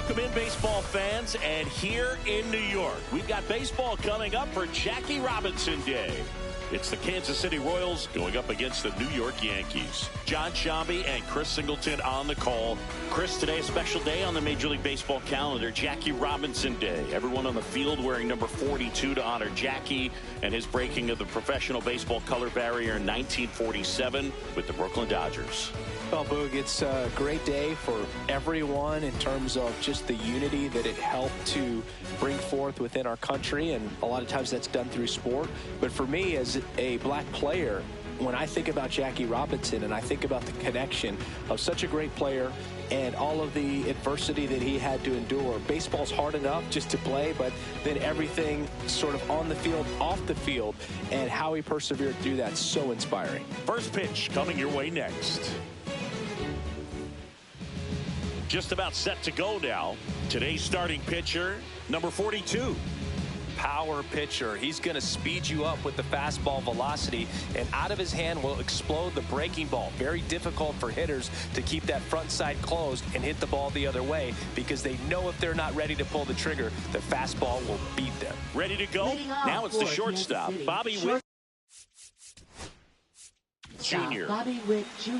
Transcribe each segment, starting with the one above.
Welcome in, baseball fans, and here in New York, we've got baseball coming up for Jackie Robinson Day. It's the Kansas City Royals going up against the New York Yankees. John Shambi and Chris Singleton on the call. Chris, today a special day on the Major League Baseball calendar, Jackie Robinson Day. Everyone on the field wearing number 42 to honor Jackie and his breaking of the professional baseball color barrier in 1947 with the Brooklyn Dodgers. Well, Boog, it's a great day for everyone in terms of just the unity that it helped to bring forth within our country, and a lot of times that's done through sport. But for me, as a black player, when I think about Jackie Robinson and I think about the connection of such a great player and all of the adversity that he had to endure, baseball's hard enough just to play, but then everything sort of on the field, off the field, and how he persevered through that, so inspiring. First pitch coming your way next. Just about set to go now. Today's starting pitcher, number 42. Power pitcher. He's going to speed you up with the fastball velocity, and out of his hand will explode the breaking ball. Very difficult for hitters to keep that front side closed and hit the ball the other way, because they know if they're not ready to pull the trigger, the fastball will beat them. Ready to go? Now it's the shortstop, Bobby Witt Jr. Bobby Witt Jr.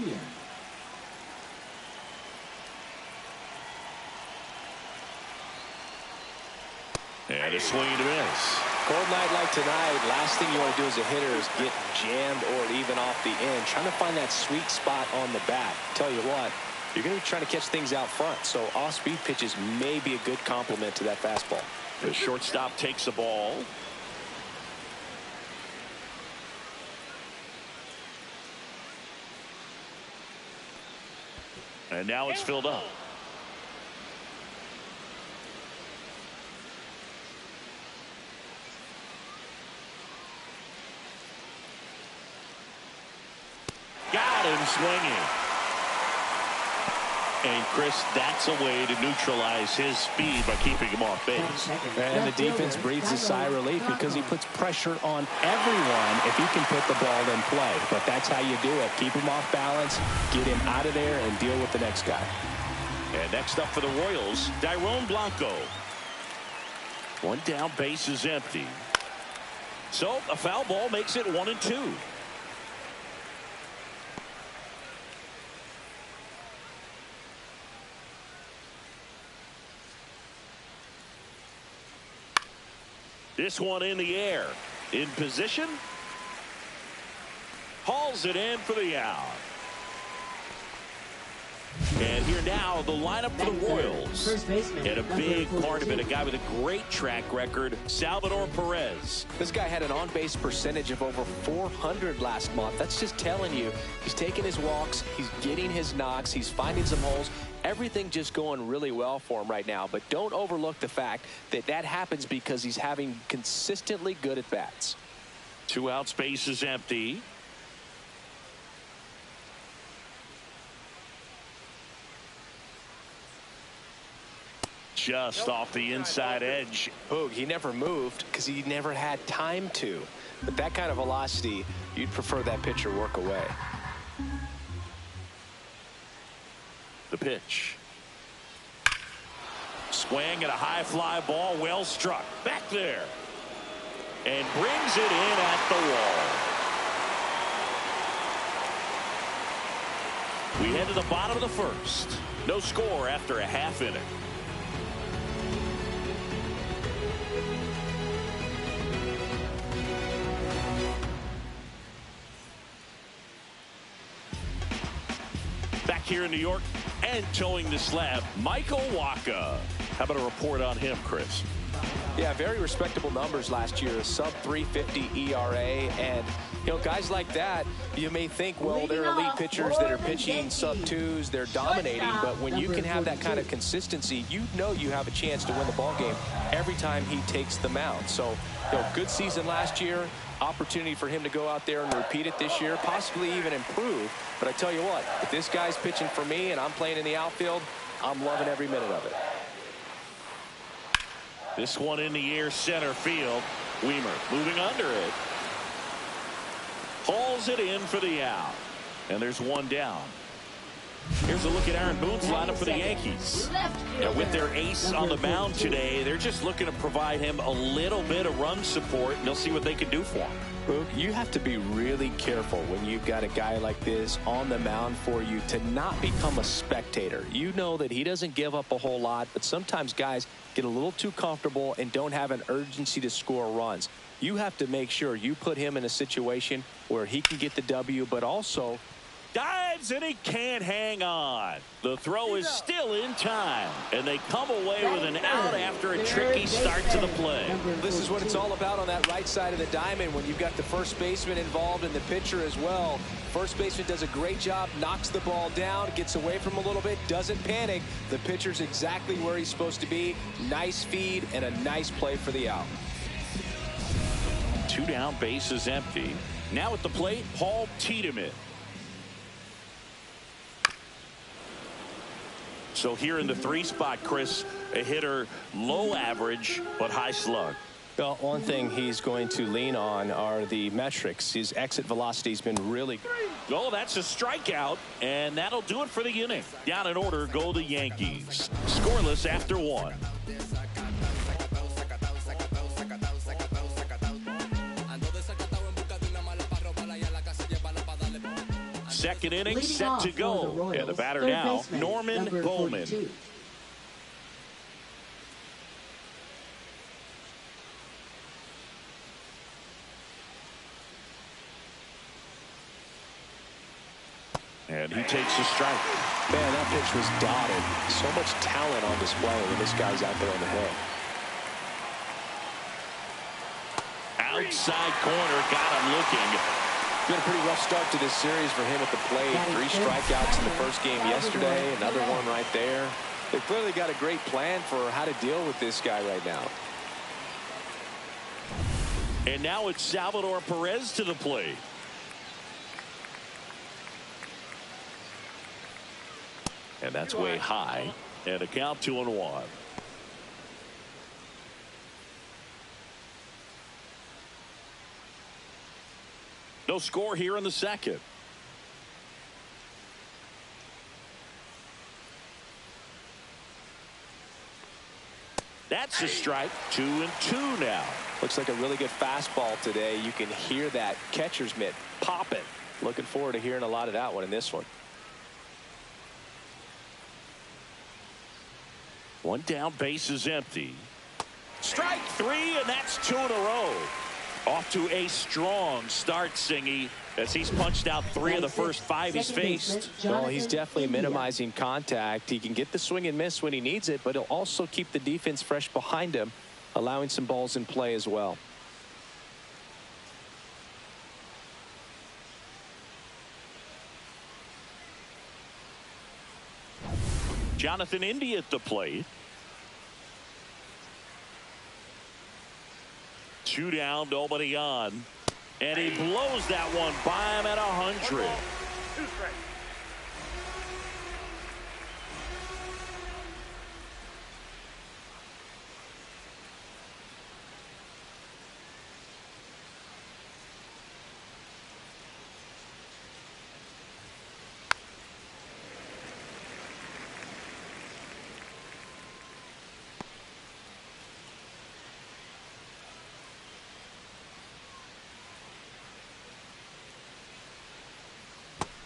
And a swing and a miss. Cold night like tonight, last thing you want to do as a hitter is get jammed or even off the end. Trying to find that sweet spot on the bat. Tell you what, you're going to be trying to catch things out front, so off-speed pitches may be a good complement to that fastball. The shortstop takes the ball. And now it's filled up. Got him swinging. And Chris, that's a way to neutralize his speed by keeping him off base. And the defense breathes a sigh of relief because he puts pressure on everyone if he can put the ball in play. But that's how you do it. Keep him off balance, get him out of there, and deal with the next guy. And next up for the Royals, Dairon Blanco. One down, base is empty. So a foul ball makes it 1-2. This one in the air. In position. Hauls it in for the out. And here now, the lineup for the Royals. And a big part of it, a guy with a great track record, Salvador Perez. This guy had an on-base percentage of over 400 last month. That's just telling you he's taking his walks, he's getting his knocks, he's finding some holes. Everything just going really well for him right now. But don't overlook the fact that that happens because he's having consistently good at-bats. 2 outs, base is empty. Just off the inside edge. Boog, he never moved because he never had time to. But that kind of velocity, you'd prefer that pitcher work away. The pitch. Swing at a high fly ball, well struck. Back there. And brings it in at the wall. We head to the bottom of the first. No score after a half inning. Back here in New York and towing the slab, Michael Wacha. How about a report on him, Chris? Yeah, very respectable numbers last year, a sub-350 ERA, and you know, guys like that, you may think, well, they're elite pitchers that are pitching sub-2s, they're dominating, but when you can have that kind of consistency, you know you have a chance to win the ball game every time he takes the mound. So, you know, good season last year, opportunity for him to go out there and repeat it this year, possibly even improve. But I tell you what, if this guy's pitching for me and I'm playing in the outfield, I'm loving every minute of it. This one in the air, center field. Weimer moving under it. Hauls it in for the out. And there's one down. Here's a look at Aaron Boone's lineup for the Yankees. And with their ace on the mound today, they're just looking to provide him a little bit of run support, and they'll see what they can do for him. Boog, you have to be really careful when you've got a guy like this on the mound for you to not become a spectator. You know that he doesn't give up a whole lot, but sometimes guys get a little too comfortable and don't have an urgency to score runs. You have to make sure you put him in a situation where he can get the W, but also dives, and he can't hang on. The throw is still in time, and they come away with an out after a tricky start to the play. This is what it's all about on that right side of the diamond when you've got the first baseman involved and the pitcher as well. First baseman does a great job, knocks the ball down, gets away from a little bit, doesn't panic. The pitcher's exactly where he's supposed to be. Nice feed and a nice play for the out. 2 down, bases empty. Now at the plate, Paul Tiedemann. So here in the 3 spot, Chris, a hitter low average but high slug. Well, one thing he's going to lean on are the metrics. His exit velocity has been really good. Oh, that's a strikeout, and that'll do it for the inning. Down in order go the Yankees. Scoreless after 1. Second inning set to go. And the batter now, Norman Bowman. And he takes a strike. Man, that pitch was dotted. So much talent on display when this guy's out there on the hill. Outside corner, got him looking. Been a pretty rough start to this series for him at the plate. 3 strikeouts in the first game yesterday. Another one right there. They've clearly got a great plan for how to deal with this guy right now. And now it's Salvador Perez to the plate. And that's way high. And a count 2-1. No score here in the second. That's a strike. 2-2 now. Looks like a really good fastball today. You can hear that catcher's mitt popping. Looking forward to hearing a lot of that one in this one. 1 down, base is empty. Strike 3, and that's 2 in a row. Off to a strong start, Singy, as he's punched out 3 of the first 5 he's faced. Well, he's definitely minimizing contact. He can get the swing and miss when he needs it, but he'll also keep the defense fresh behind him, allowing some balls in play as well. Jonathan India at the plate. 2 down, nobody on. And he blows that one by him at 100.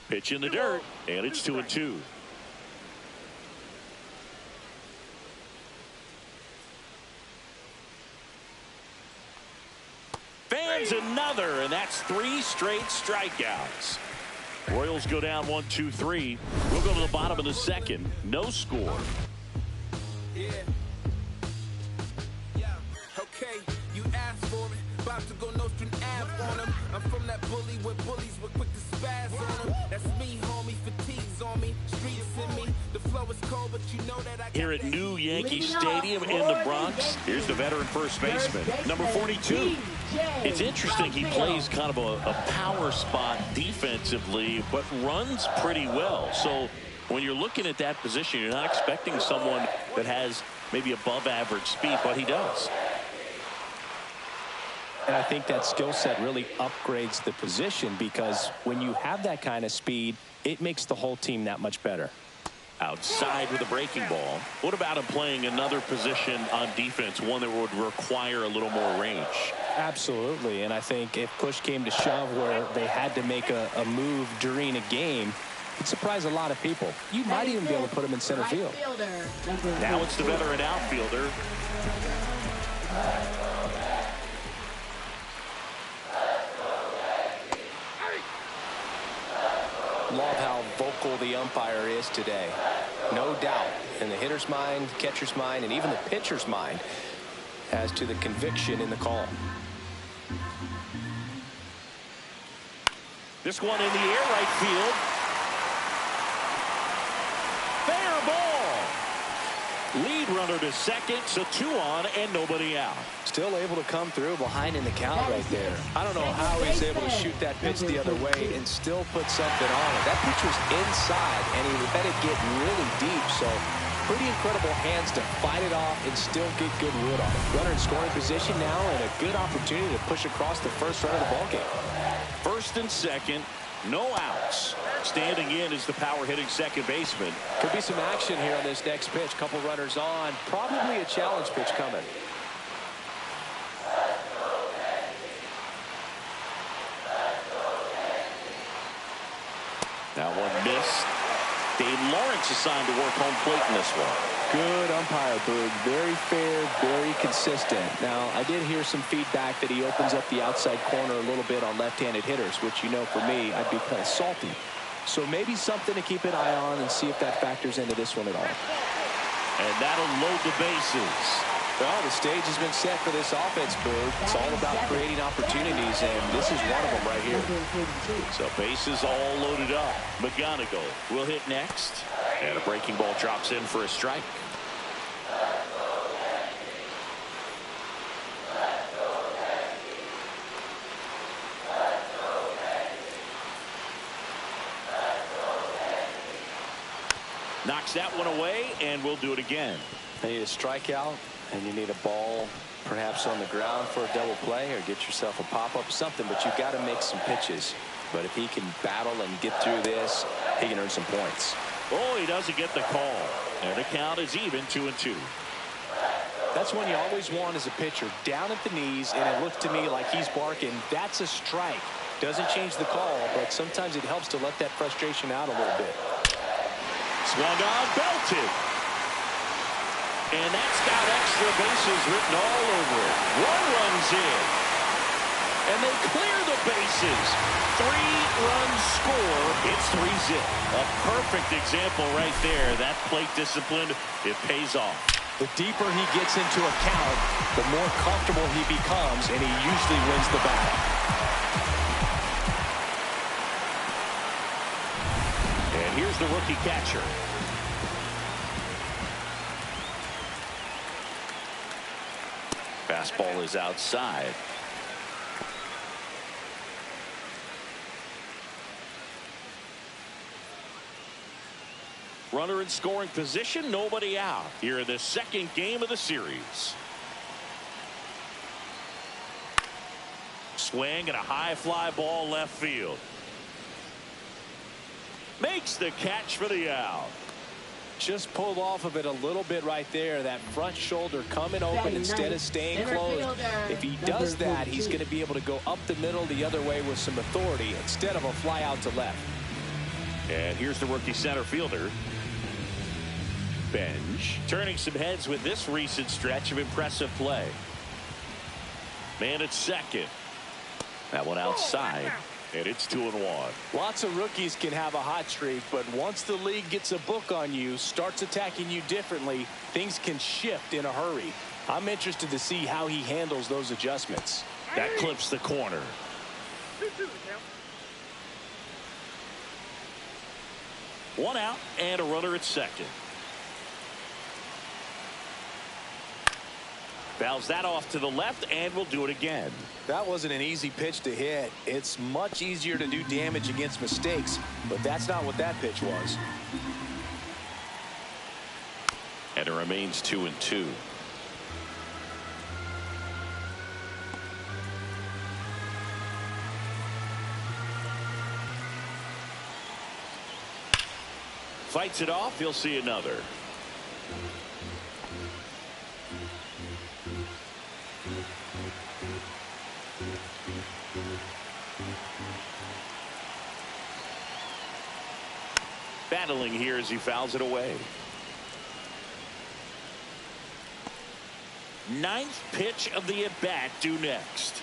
Pitch in the dirt, and it's 2-2. Fans another, and that's 3 straight strikeouts. Royals go down 1-2-3. We'll go to the bottom of the second. No score. Yeah. Okay, you asked for it. About to go no string ab on him. I'm from that bully where bullies were quick to spaz on him. That's me, homie. Fatigues on me. Streets in me. The flow is cold, but you know that I here at New Yankee Stadium in the Bronx. Here's the veteran first baseman, number 42. It's interesting, he plays kind of a power spot defensively, but runs pretty well. So when you're looking at that position, you're not expecting someone that has maybe above average speed, but he does. And I think that skill set really upgrades the position, because when you have that kind of speed, it makes the whole team that much better. Outside with a breaking ball. What about him playing another position on defense, one that would require a little more range? Absolutely, and I think if push came to shove where they had to make a move during a game, it'd surprise a lot of people. You might even be able to put him in center field. Now it's the veteran outfielder. Love how vocal the umpire is today. No doubt in the hitter's mind, catcher's mind, and even the pitcher's mind as to the conviction in the call. This one in the air, right field. Fair ball. Lead runner to second, so 2 on and nobody out. Still able to come through behind in the count right there. I don't know how he's able to shoot that pitch the other way and still put something on it. That pitch was inside, and he let it get really deep, so pretty incredible hands to fight it off and still get good wood on it. Runner in scoring position now, and a good opportunity to push across the first run of the ballgame. First and second, no outs. Standing in is the power-hitting second baseman. Could be some action here on this next pitch. Couple runners on. Probably a challenge pitch coming. That one missed. Dave Lawrence assigned to work home plate in this one. Good umpire, Boog. Very fair, very consistent. Now, I did hear some feedback that he opens up the outside corner a little bit on left-handed hitters, which, you know, for me, I'd be kind of salty. So maybe something to keep an eye on and see if that factors into this one at all. And that'll load the bases. Well, the stage has been set for this offense, Boog. It's all about creating opportunities, and this is one of them right here. So bases all loaded up. McGonigal will hit next. And a breaking ball drops in for a strike. Knocks that one away, and we'll do it again. You need a strikeout, and you need a ball perhaps on the ground for a double play, or get yourself a pop-up, something, but you've got to make some pitches. But if he can battle and get through this, he can earn some points. Oh, he doesn't get the call. And the count is even, 2-2. That's one you always want as a pitcher. Down at the knees, and it looks to me like he's barking. That's a strike. Doesn't change the call, but sometimes it helps to let that frustration out a little bit. Swung on, belted. And that's got extra bases written all over it. 1 run's in. And they clear the bases. 3-run score. It's 3-zip. A perfect example right there. That plate discipline, it pays off. The deeper he gets into a count, the more comfortable he becomes, and he usually wins the battle. And here's the rookie catcher. Fastball is outside. Runner in scoring position, nobody out here in the second game of the series. Swing and a high fly ball left field. Makes the catch for the out. Just pulled off of it a little bit right there. That front shoulder coming open instead of staying closed. If he does that, he's going to be able to go up the middle the other way with some authority instead of a fly out to left. And here's the rookie center fielder. Bench turning some heads with this recent stretch of impressive play. Man at second. That one outside. And it's 2-1. Lots of rookies can have a hot streak, but once the league gets a book on you, starts attacking you differently, things can shift in a hurry. I'm interested to see how he handles those adjustments. That clips the corner. One out and a runner at second. Fouls that off to the left, and we'll do it again. That wasn't an easy pitch to hit. It's much easier to do damage against mistakes, but that's not what that pitch was. And it remains 2-2. fights it off. He'll see another. Battling here as he fouls it away. Ninth pitch of the at-bat due next.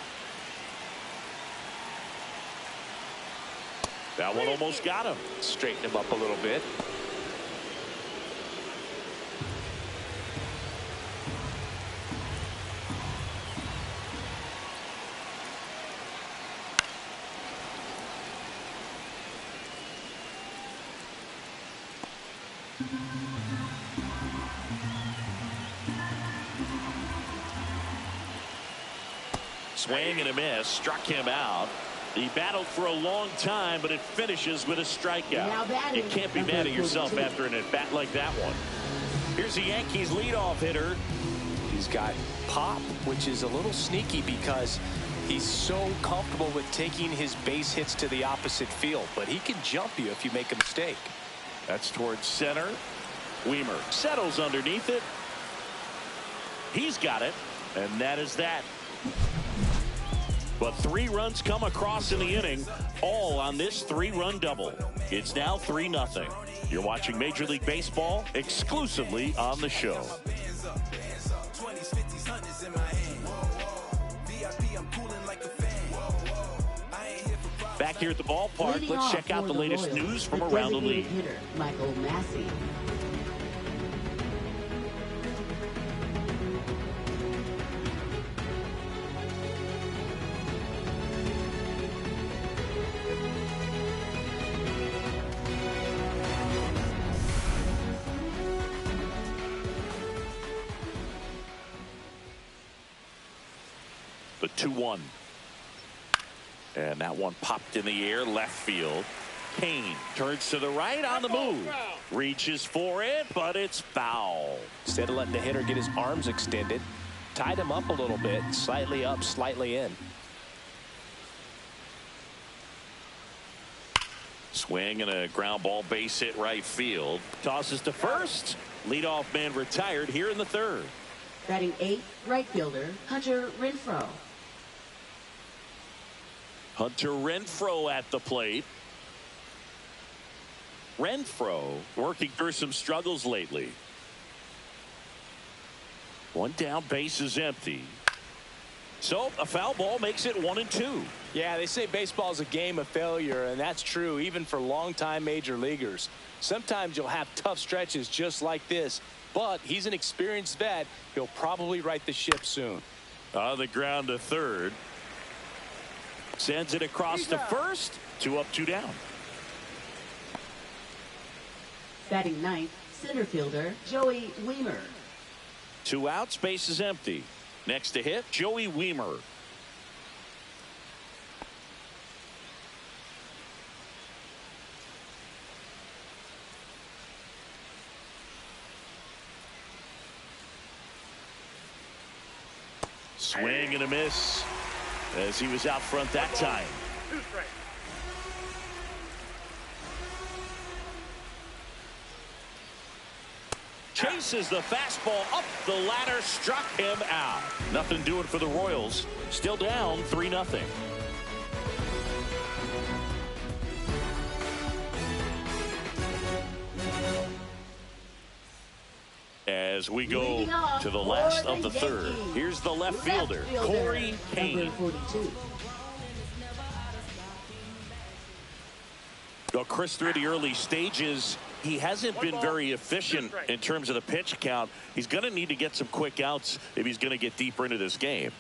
That one almost got him. Straighten him up a little bit. Swing and a miss. Struck him out. He battled for a long time, but it finishes with a strikeout. You can't be mad at yourself after an at-bat like that one. Here's the Yankees leadoff hitter. He's got pop, which is a little sneaky because he's so comfortable with taking his base hits to the opposite field, but he can jump you if you make a mistake. That's towards center. Wiemer settles underneath it. He's got it, and that is that. But 3 runs come across in the inning, all on this 3-run double. It's now 3-0. You're watching Major League Baseball exclusively on the show. Back here at the ballpark, let's check out the latest news from around the league. Michael Massey. The 2-1. And that one popped in the air, left field. Kane turns to the right on the move. Reaches for it, but it's foul. Instead of letting the hitter get his arms extended, tied him up a little bit, slightly up, slightly in. Swing and a ground ball, base hit right field. Tosses to first. Leadoff man retired here in the 3rd. Batting 8th, right fielder Hunter Renfroe. Hunter Renfroe at the plate. Renfroe working through some struggles lately. One down, base is empty. So a foul ball makes it 1-2. Yeah, they say baseball is a game of failure, and that's true even for longtime major leaguers. Sometimes you'll have tough stretches just like this, but he's an experienced vet. He'll probably right the ship soon. On the ground to third. Sends it across to first. 2 up, 2 down. Batting 9th, center fielder Joey Wiemer. 2 outs, base is empty. Next to hit, Joey Wiemer. Swing and a miss as he was out front that time. Chases the fastball up the ladder, struck him out. Nothing doing for the Royals. Still down 3-0. As we go to the last of the 3rd. Here's the left fielder, Corey Kane. Well, Chris, through the early stages, he hasn't been very efficient in terms of the pitch count. He's going to need to get some quick outs if he's going to get deeper into this game.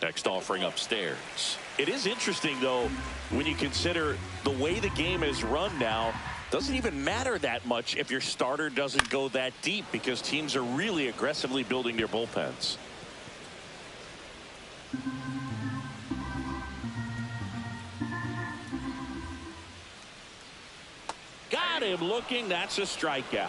Next offering upstairs. It is interesting, though, when you consider the way the game is run now. Doesn't even matter that much if your starter doesn't go that deep because teams are really aggressively building their bullpens. Got him looking. That's a strikeout.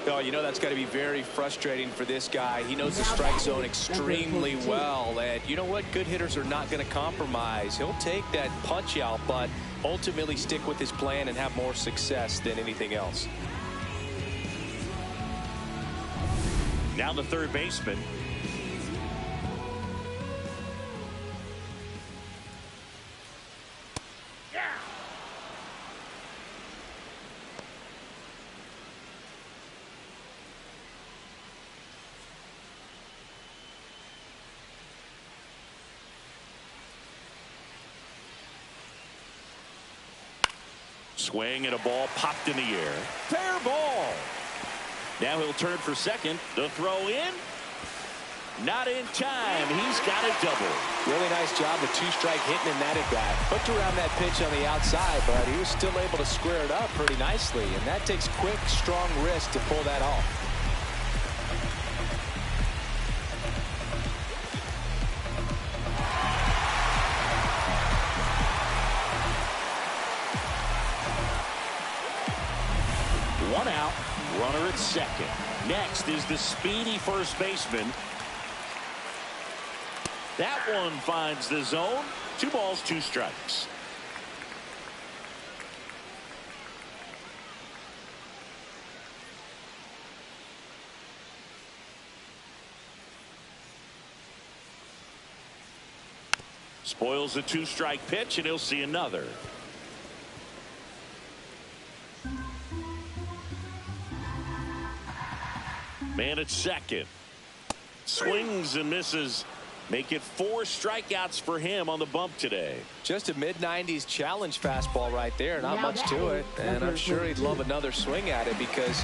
Oh, you know that's got to be very frustrating for this guy. He knows the strike zone extremely well. And you know what? Good hitters are not going to compromise. He'll take that punch out, but ultimately stick with his plan and have more success than anything else. Now the third baseman. Swing and a ball popped in the air. Fair ball. Now he'll turn for second. The throw in. Not in time. He's got a double. Really nice job with two-strike hitting in that at bat. Hooked around that pitch on the outside, but he was still able to square it up pretty nicely. And that takes quick, strong wrist to pull that off. One out, runner at second. Next is the speedy first baseman. That one finds the zone. 2 balls, 2 strikes. Spoils the 2-strike pitch, and he'll see another. Man at second. Swings and misses. Make it 4 strikeouts for him on the bump today. Just a mid-90s challenge fastball right there. Not much to it. And I'm sure he'd love another swing at it because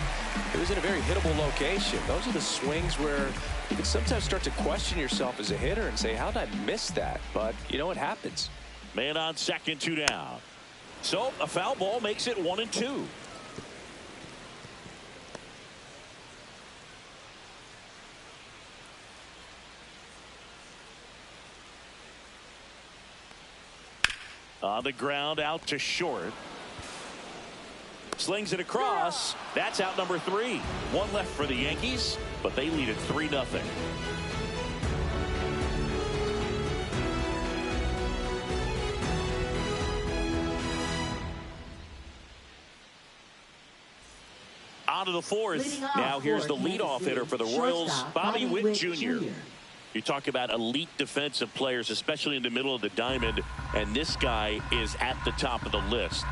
it was in a very hittable location. Those are the swings where you can sometimes start to question yourself as a hitter and say, how did I miss that? But, you know, it happens. Man on second, 2 down. So a foul ball makes it 1-2. On the ground, out to short. Slings it across. That's out number 3. 1 left for the Yankees, but they lead it 3-0. On to the 4th. Now here's the leadoff hitter for the Royals, Bobby Witt Jr. You talk about elite defensive players, especially in the middle of the diamond, and this guy is at the top of the list.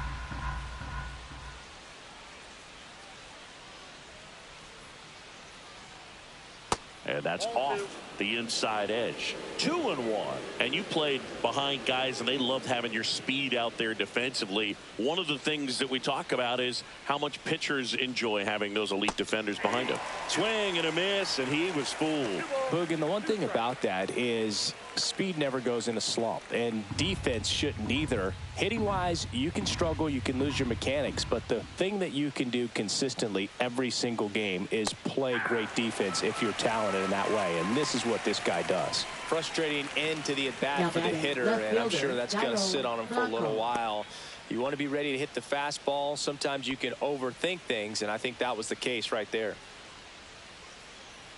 And that's off the inside edge. 2-1. And you played behind guys, and they loved having your speed out there defensively. One of the things that we talk about is how much pitchers enjoy having those elite defenders behind them. Swing and a miss, and he was fooled. Boog, and the one thing about that is speed never goes in a slump, and defense shouldn't either. Hitting-wise, you can struggle, you can lose your mechanics, but the thing that you can do consistently every single game is play great defense if you're talented in that way, and this is what this guy does. Frustrating end to the at-bat for the hitter, and I'm sure that's going to sit on him for a little while. You want to be ready to hit the fastball. Sometimes you can overthink things, and I think that was the case right there.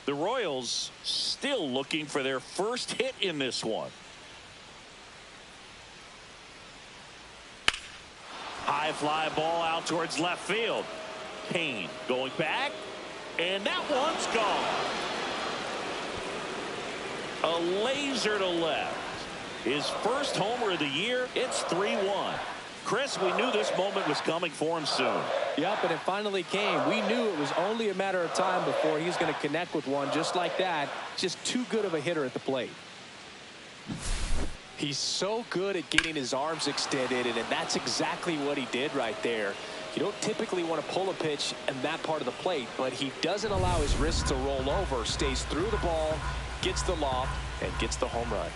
The Royals still looking for their first hit in this one. High fly ball out towards left field. Payne going back, and that one's gone. A laser to left. His first homer of the year. It's 3-1. Chris, we knew this moment was coming for him soon. Yep, and it finally came. We knew it was only a matter of time before he's going to connect with one just like that. Just too good of a hitter at the plate. He's so good at getting his arms extended, and that's exactly what he did right there. You don't typically want to pull a pitch in that part of the plate, but he doesn't allow his wrists to roll over, stays through the ball, gets the loft, and gets the home run.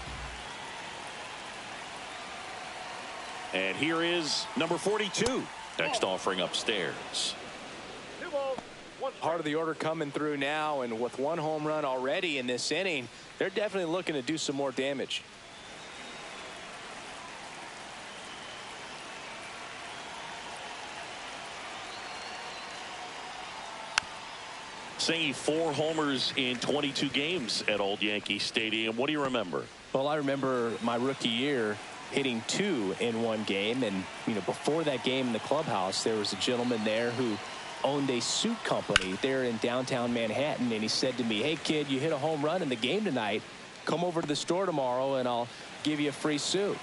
And here is number 42. Next offering upstairs. Part of the order coming through now, and with 1 home run already in this inning, they're definitely looking to do some more damage. Saying 4 homers in 22 games at Old Yankee Stadium. What do you remember? Well, I remember my rookie year hitting 2 in one game. And, before that game in the clubhouse, there was a gentleman there who owned a suit company there in downtown Manhattan. And he said to me, "Hey, kid, you hit a home run in the game tonight. Come over to the store tomorrow and I'll give you a free suit."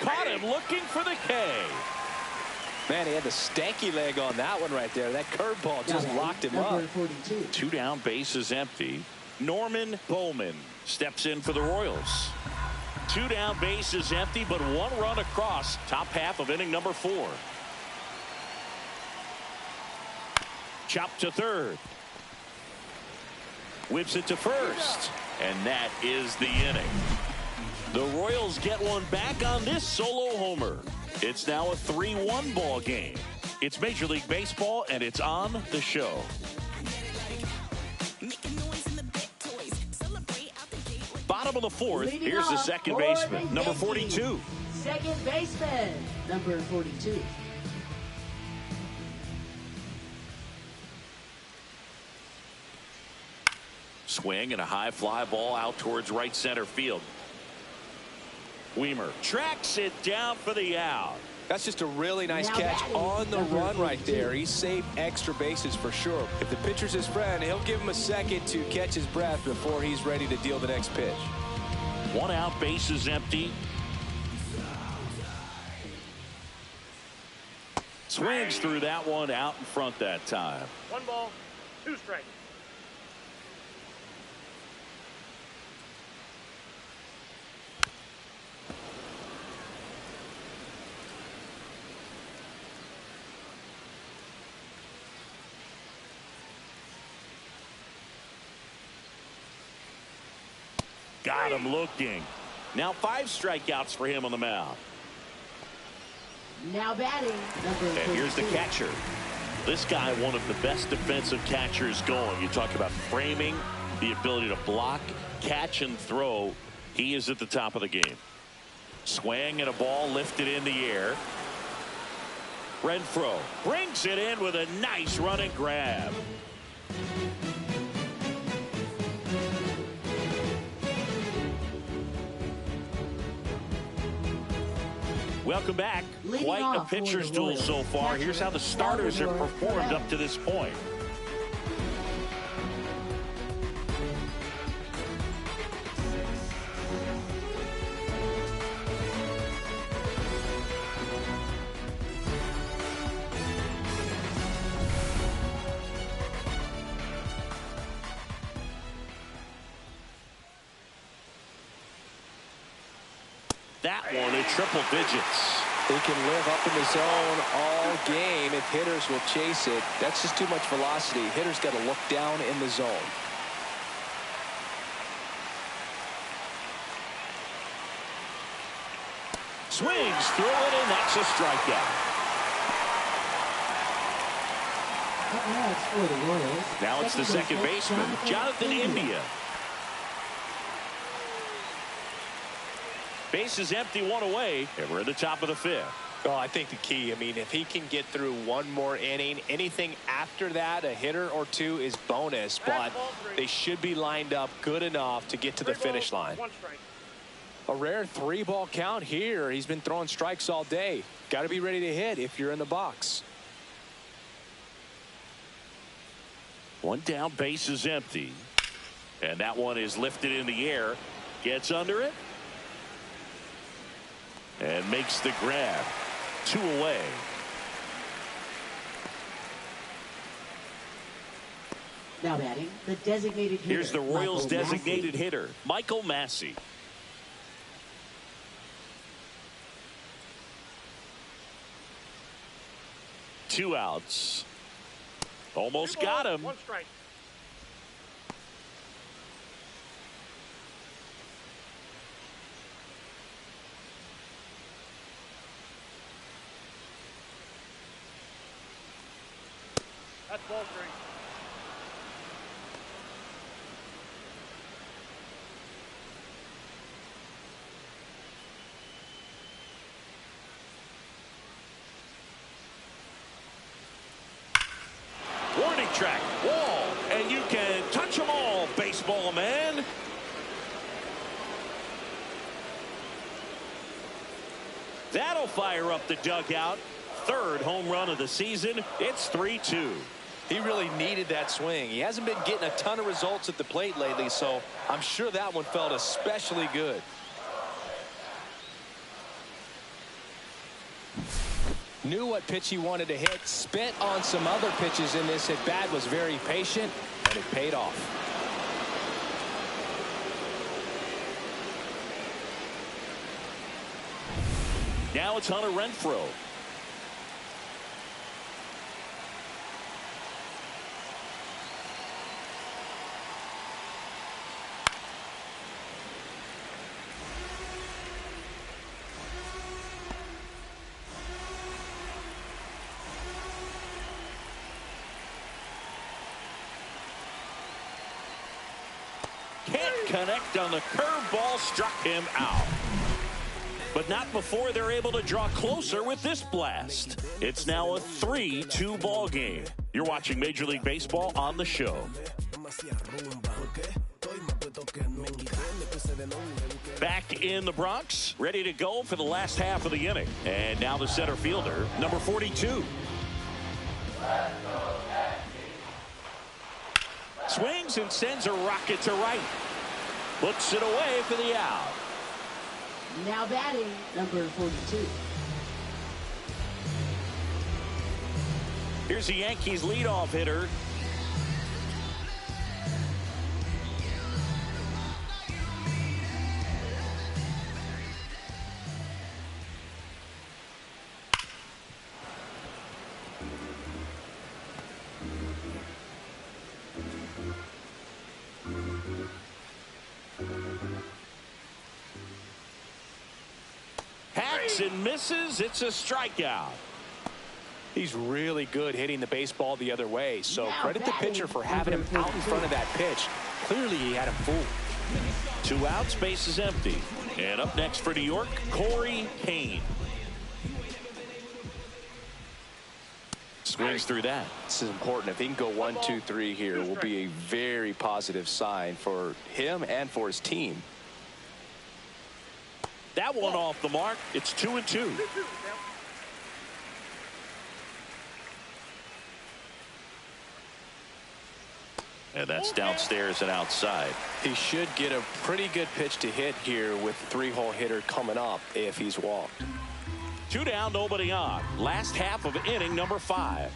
Caught him looking for the K. Man, he had the stanky leg on that one right there. That curveball just locked him up. 42. 2 down, bases empty. Norman Bowman steps in for the Royals. 2 down, bases empty, but 1 run across. Top half of inning number 4. Chop to third. Whips it to first. And that is the inning. The Royals get one back on this solo homer. It's now a 3-1 ball game. It's Major League Baseball, and it's on the show. Bottom of the 4th. Leading Here's the off second for baseman, the number Yankees. 42. Second baseman, number 42. Swing and a high fly ball out towards right center field. Weimer tracks it down for the out. That's just a really nice Now catch batting, on the number run right 42. there. He saved extra bases for sure. If the pitcher's his friend, he'll give him a second to catch his breath before he's ready to deal the next pitch. 1 out, bases empty. Swings through that one, out in front that time. 1 ball, 2 strikes. Got him looking. Now 5 strikeouts for him on the mound. Now batting, number 42. And here's the catcher. This guy, one of the best defensive catchers going. You talk about framing, the ability to block, catch, and throw. He is at the top of the game. Swing and a ball lifted in the air. Renfroe brings it in with a nice run and grab. Welcome back. Leading Quite a off for pitcher's the duel Royals, so far. catcher, Here's how the starters have Salvador performed Perez. up to this point. That one in triple digits. He can live up in the zone all game if hitters will chase it. That's just too much velocity. Hitters got to look down in the zone. Swings through it, and that's a strikeout. Up next for the Royals. Now it's the second baseman, Jonathan India. Base is empty, 1 away, and we're at the top of the 5th. Oh, I think the key, if he can get through 1 more inning, anything after that, a hitter or 2 is bonus, but they should be lined up good enough to get to the finish line. 1 strike. A rare 3-ball count here. He's been throwing strikes all day. Got to be ready to hit if you're in the box. 1 down, base is empty. And that one is lifted in the air. Gets under it. And makes the grab. 2 away. Now batting, the designated hitter. Here's the Royals' Michael designated Massey. hitter, Michael Massey. Two outs. Almost 2 balls, got him. 1 strike. That's ball 3. track. Wall. And you can touch them all, baseball man. That'll fire up the dugout. Third home run of the season. It's 3-2. He really needed that swing. He hasn't been getting a ton of results at the plate lately, so I'm sure that one felt especially good. Knew what pitch he wanted to hit. Spent on some other pitches in this at bat. Was very patient, and it paid off. Now it's Hunter Renfroe. Can't connect on the curveball, struck him out. But not before they're able to draw closer with this blast. It's now a 3-2 ball game. You're watching Major League Baseball on the show. Back in the Bronx, ready to go for the last half of the inning. And now the center fielder, number 42. Swings and sends a rocket to right. Puts it away for the out. Now batting, number 42. Here's the Yankees leadoff hitter. Hacks and misses. It's a strikeout. He's really good hitting the baseball the other way, so credit the pitcher for having him out in front of that pitch. Clearly he had him fooled. 2 outs, base is empty. And up next for New York, Corey Kane. Swings through that. This is important. If he can go 1, 2, 3 here, it will be a very positive sign for him and for his team. That one off the mark. It's 2-2. And that's downstairs and outside. He should get a pretty good pitch to hit here with the 3-hole hitter coming up if he's walked. 2 down, nobody on. Last half of inning number 5.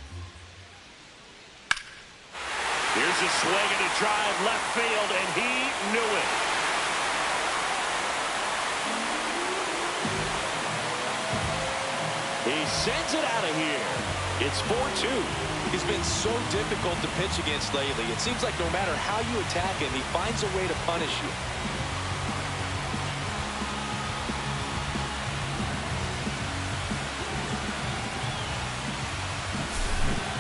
Here's a swing and a drive left field, and he knew it. He sends it out of here. It's 4-2. He's been so difficult to pitch against lately. It seems like no matter how you attack him, he finds a way to punish you.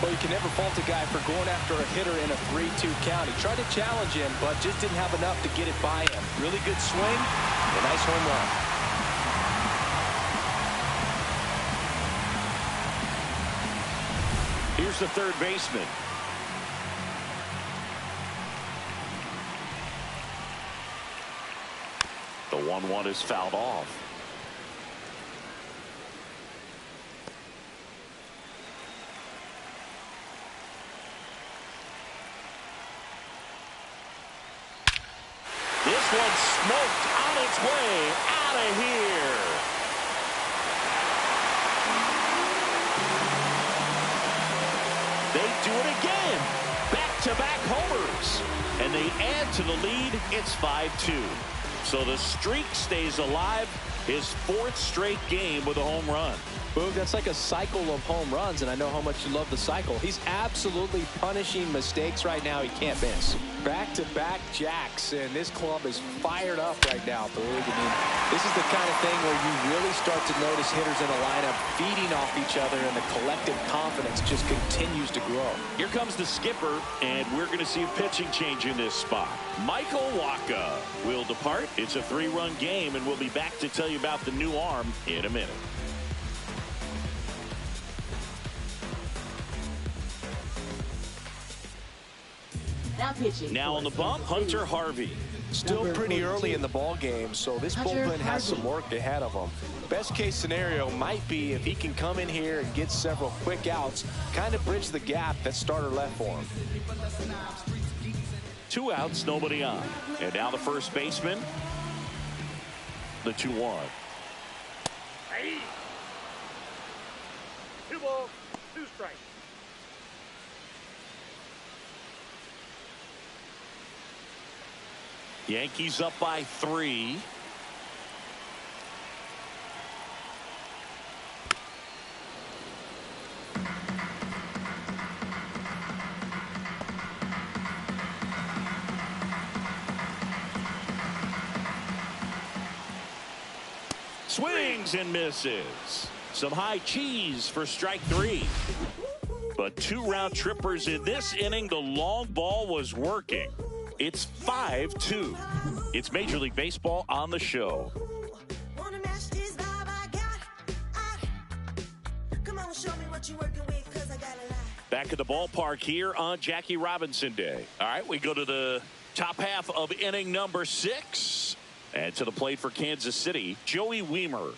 Well, you can never fault a guy for going after a hitter in a 3-2 count. He tried to challenge him, but just didn't have enough to get it by him. Really good swing, a nice home run. Here's the third baseman. The 1-1 is fouled off. This one's smoked on its way out of here. They do it again. Back-to-back homers. And they add to the lead. It's 5-2. So the streak stays alive. His 4th straight game with a home run. Boog, that's like a cycle of home runs, and I know how much you love the cycle. He's absolutely punishing mistakes right now he can't miss. Back-to-back jacks, and this club is fired up right now, Boog. I mean, this is the kind of thing where you really start to notice hitters in a lineup feeding off each other, and the collective confidence just continues to grow. Here comes the skipper, and we're going to see a pitching change in this spot. Michael Wacha will depart. It's a 3-run game, and we'll be back to tell you about the new arm in a minute. Now pitching. Now on the bump, Hunter Harvey. Still Number pretty 42. early in the ball game, so this Hunter bullpen has Harvey. some work ahead of him. Best case scenario might be if he can come in here and get several quick outs, kind of bridge the gap that starter left for him. 2 outs, nobody on. And now the first baseman, the 2-1. Hey. 2 balls, 2 strikes. Yankees up by 3. Swings and misses. Some high cheese for strike 3. But 2 round trippers in this inning. The long ball was working. It's 5-2. It's Major League Baseball on the show. Wanna match this vibe I got? Come on, show me what you're working with, 'cause I got a lot. Back at the ballpark here on Jackie Robinson Day. All right, we go to the top half of inning number 6. And to the plate for Kansas City, Joey Wiemer.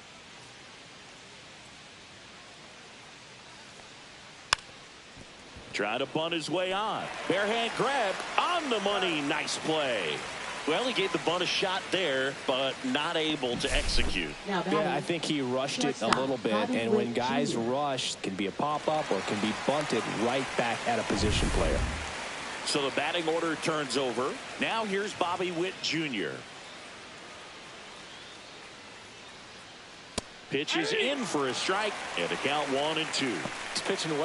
Trying to bunt his way on. Barehand grab on the money. Nice play. Well, he gave the bunt a shot there, but not able to execute. Now Yeah, batting. I think he rushed it a little bit, and when guys rush, it can be a pop-up or it can be bunted right back at a position player. So the batting order turns over. Now here's Bobby Witt Jr. Pitches in for a strike, and a count 1-2. He's pitching well.